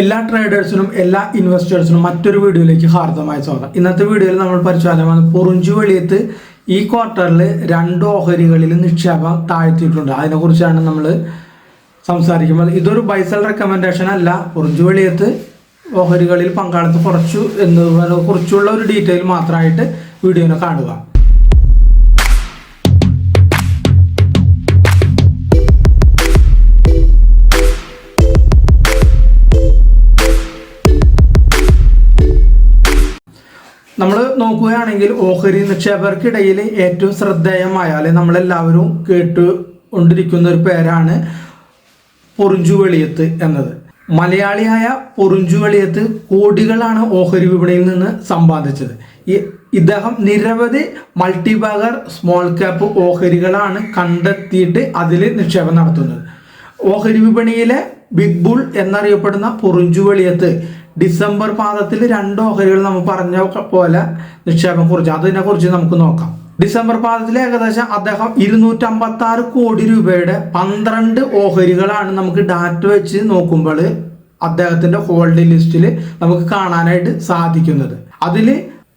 എല്ലാ ട്രേഡേഴ്സിനും എല്ലാ ഇൻവെസ്റ്റേഴ്സിനും മറ്റൊരു വീഡിയോയിലേക്ക് ഹാർദമായ സ്വാഗതം. ഇന്നത്തെ വീഡിയോയിൽ നമ്മൾ പരിശോധന പൊറിഞ്ചു വെളിയത്ത് ഈ ക്വാർട്ടറിൽ 2 ഓഹരികളിൽ നിക്ഷേപം താഴ്ത്തിയിട്ടുണ്ട്. അതിനെക്കുറിച്ചാണ് നമ്മൾ സംസാരിക്കുന്നത്. ഇതൊരു ബൈസൽ റെക്കമെൻഡേഷൻ അല്ല. പൊറിഞ്ചു വെളിയത്ത് ഓഹരികളിൽ പങ്കാളിത്തം കുറച്ചു എന്നതിനെ കുറിച്ചുള്ള ഒരു ഡീറ്റെയിൽ മാത്രമായിട്ട് വീഡിയോനെ കാണുക. നമ്മൾ നോക്കുകയാണെങ്കിൽ ഓഹരി നിക്ഷേപകർക്കിടയിൽ ഏറ്റവും ശ്രദ്ധേയമായ അല്ലെങ്കിൽ നമ്മളെല്ലാവരും കേട്ടുകൊണ്ടിരിക്കുന്ന ഒരു പേരാണ് പൊറിഞ്ചു വെളിയത്ത് എന്നത്. മലയാളിയായ പൊറിഞ്ചു വെളിയത്ത് കോടികളാണ് ഓഹരി വിപണിയിൽ നിന്ന് സമ്പാദിച്ചത്. ഇദ്ദേഹം നിരവധി മൾട്ടിബാഗർ സ്മോൾ ക്യാപ്പ് ഓഹരികളാണ് കണ്ടെത്തിയിട്ട് അതിൽ നിക്ഷേപം നടത്തുന്നത്. ഓഹരി വിപണിയിലെ ബിഗ് ബുൾ എന്നറിയപ്പെടുന്ന പൊറിഞ്ചു വെളിയത്ത് ഡിസംബർ പാദത്തിൽ 2 ഓഹരികൾ നമ്മൾ പറഞ്ഞ പോലെ നിക്ഷേപം കുറിച്ച് അതിനെക്കുറിച്ച് നമുക്ക് നോക്കാം. ഡിസംബർ പാദത്തിൽ ഏകദേശം അദ്ദേഹം 256 കോടി രൂപയുടെ 12 ഓഹരികളാണ് നമുക്ക് ഡാറ്റ വെച്ച് നോക്കുമ്പോൾ അദ്ദേഹത്തിന്റെ ഹോൾഡിംഗ് ലിസ്റ്റിൽ നമുക്ക് കാണാനായിട്ട് സാധിക്കുന്നത്. അതിൽ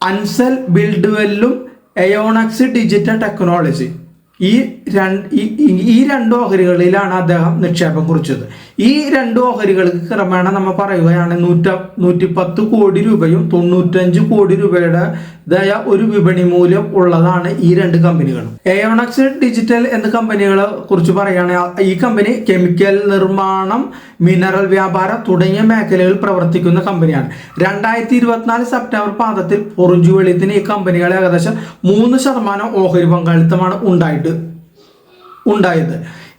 അൻസൽ ബിൽഡ്വെല്ലും എയോണക്സ് ഡിജിറ്റൽ ടെക്നോളജി ഈ 2 ഓഹരികളിലാണ് അദ്ദേഹം നിക്ഷേപം കുറിച്ചത്. ഈ 2 ഓഹരികൾക്ക് ക്രമേണ നമ്മൾ പറയുകയാണ് 110 കോടി രൂപയും 95 കോടി രൂപയുടെ ഒരു വിപണി മൂല്യം ഉള്ളതാണ് ഈ 2 കമ്പനികളും. എയോണക്സ് ഡിജിറ്റൽ എന്ന കമ്പനികളെ കുറിച്ച് പറയുകയാണെങ്കിൽ ഈ കമ്പനി കെമിക്കൽ നിർമ്മാണം, മിനറൽ വ്യാപാരം തുടങ്ങിയ മേഖലകളിൽ പ്രവർത്തിക്കുന്ന കമ്പനിയാണ്. 2024 സെപ്റ്റംബർ പാദത്തിൽ പൊറിഞ്ചു വെളിയത്തിന് ഈ കമ്പനികൾ ഏകദേശം 3% ഓഹരി പങ്കാളിത്തമാണ് ഉണ്ടായത്.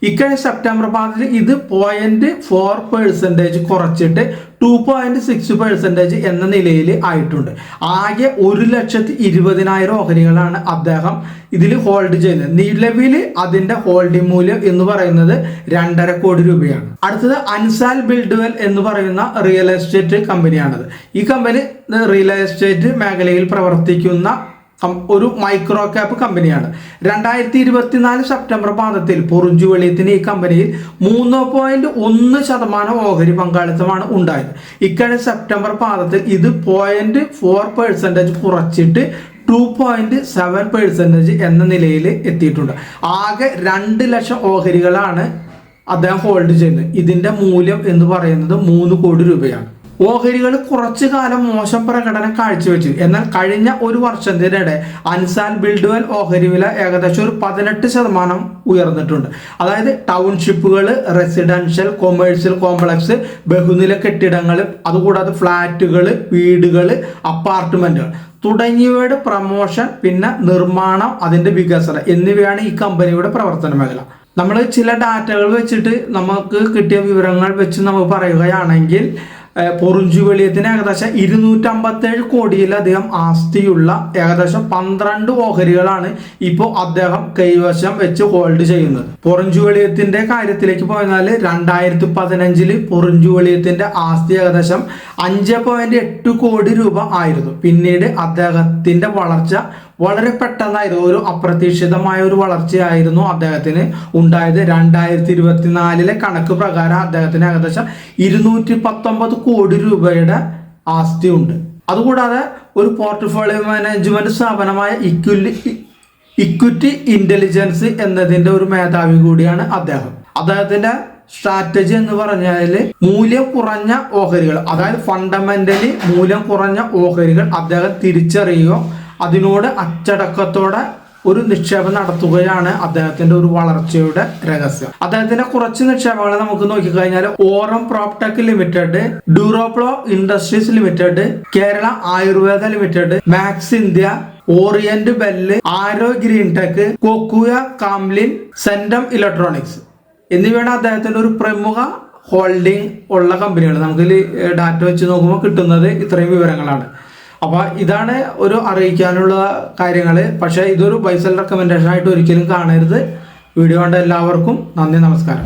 ഇക്കഴിഞ്ഞ സെപ്റ്റംബർ പാദത്തിൽ ഇത് 0.4% കുറച്ചിട്ട് 2.6% എന്ന നിലയിൽ ആയിട്ടുണ്ട്. ആകെ 1,20,000 ഓഹരികളാണ് അദ്ദേഹം ഇതിൽ ഹോൾഡ് ചെയ്യുന്നത്. നിലവിൽ അതിന്റെ ഹോൾഡിംഗ് മൂല്യം എന്ന് പറയുന്നത് 2.5 കോടി രൂപയാണ്. അടുത്തത് അൻസാൽ ബിൽഡ്വെൽ എന്ന് പറയുന്ന റിയൽ എസ്റ്റേറ്റ് കമ്പനിയാണത്. ഈ കമ്പനി റിയൽ എസ്റ്റേറ്റ് മേഖലയിൽ പ്രവർത്തിക്കുന്ന ഒരു മൈക്രോ ക്യാപ്പ് കമ്പനിയാണ്. 2024 സെപ്റ്റംബർ പാദത്തിൽ പൊറിഞ്ചു വെളിയത്തിന് ഈ കമ്പനിയിൽ 3.1% ഓഹരി പങ്കാളിത്തമാണ് ഉണ്ടായത്. ഇക്കഴിഞ്ഞ സെപ്റ്റംബർ പാദത്തിൽ ഇത് 0.4% കുറച്ചിട്ട് 2.7% എന്ന നിലയിൽ എത്തിയിട്ടുണ്ട്. ആകെ 2 ലക്ഷം ഓഹരികളാണ് അദ്ദേഹം ഹോൾഡ് ചെയ്യുന്നത്. ഇതിന്റെ മൂല്യം എന്ന് പറയുന്നത് 3 കോടി രൂപയാണ്. ഓഹരികൾ കുറച്ചു കാലം മോശം പ്രകടനം കാഴ്ചവെച്ചു. എന്നാൽ കഴിഞ്ഞ ഒരു വർഷത്തിനിടെ അൻസാൽ ബിൽഡ്വെൽ ഓഹരി വില ഏകദേശം ഒരു 18% ഉയർന്നിട്ടുണ്ട്. അതായത് ടൗൺഷിപ്പുകൾ, റെസിഡൻഷ്യൽ കൊമേഴ്സ്യൽ കോംപ്ലക്സ്, ബഹുനില കെട്ടിടങ്ങൾ, അതുകൂടാതെ ഫ്ലാറ്റുകൾ, വീടുകൾ, അപ്പാർട്ട്മെന്റുകൾ തുടങ്ങിയവയുടെ പ്രമോഷൻ, പിന്നെ നിർമ്മാണം, അതിന്റെ വികസനം എന്നിവയാണ് ഈ കമ്പനിയുടെ പ്രവർത്തന മേഖല. നമ്മൾ ചില ഡാറ്റകൾ വെച്ചിട്ട് നമുക്ക് കിട്ടിയ വിവരങ്ങൾ വെച്ച് നമുക്ക് പറയുകയാണെങ്കിൽ പൊറിഞ്ചു വെളിയത്തിന് ഏകദേശം 257 കോടിയിലധികം ആസ്തിയുള്ള ഏകദേശം 12 ഓഹരികളാണ് ഇപ്പോൾ അദ്ദേഹം കൈവശം വെച്ച് ഹോൾഡ് ചെയ്യുന്നത്. പൊറിഞ്ചു വെളിയത്തിന്റെ കാര്യത്തിലേക്ക് പോയാൽ 2015 പൊറിഞ്ചു വെളിയത്തിന്റെ ആസ്തി ഏകദേശം 5.8 കോടി രൂപ ആയിരുന്നു. പിന്നീട് അദ്ദേഹത്തിന്റെ വളർച്ച വളരെ പെട്ടെന്നായിരുന്നു. ഒരു അപ്രതീക്ഷിതമായ ഒരു വളർച്ചയായിരുന്നു അദ്ദേഹത്തിന് ഉണ്ടായത്. 2024 കണക്ക് പ്രകാരം അദ്ദേഹത്തിന് ഏകദേശം 219 കോടി രൂപയുടെ ആസ്തി ഉണ്ട്. അതുകൂടാതെ ഒരു പോർട്ട്ഫോളിയോ മാനേജ്മെന്റ് സ്ഥാപനമായ ഇക്വിറ്റി ഇന്റലിജൻസ് എന്നതിന്റെ ഒരു മേധാവി കൂടിയാണ് അദ്ദേഹം. അദ്ദേഹത്തിന്റെ സ്ട്രാറ്റജി എന്ന് പറഞ്ഞാൽ മൂല്യം കുറഞ്ഞ ഓഹരികൾ, അതായത് ഫണ്ടമെന്റലി മൂല്യം കുറഞ്ഞ ഓഹരികൾ അദ്ദേഹം തിരിച്ചറിയുകയോ അതിനോട് അച്ചടക്കത്തോടെ ഒരു നിക്ഷേപം നടത്തുകയാണ് അദ്ദേഹത്തിന്റെ ഒരു വളർച്ചയുടെ രഹസ്യം. അദ്ദേഹത്തിന്റെ കുറച്ച് നിക്ഷേപങ്ങളെ നമുക്ക് നോക്കിക്കഴിഞ്ഞാൽ Aurum Proptech Limited, Duroply Industries Limited, Kerala Ayurveda Limited, Max India, Orient Bell, Arrow Green Tech, Kokuyo Camlin, Centum Electronics എന്നിവയാണ് അദ്ദേഹത്തിന്റെ ഒരു പ്രമുഖ ഹോൾഡിംഗ് ഉള്ള കമ്പനികൾ. നമുക്ക് ഡാറ്റ വെച്ച് നോക്കുമ്പോൾ കിട്ടുന്നത് ഇത്രയും വിവരങ്ങളാണ്. അപ്പോൾ ഇതാണ് ഒരു അറിയിക്കാനുള്ള കാര്യങ്ങൾ. പക്ഷേ ഇതൊരു ബൈസൽ റെക്കമെൻഡേഷൻ ആയിട്ട് ഒരിക്കലും കാണരുത്. വീഡിയോ കണ്ട എല്ലാവർക്കും നന്ദി, നമസ്കാരം.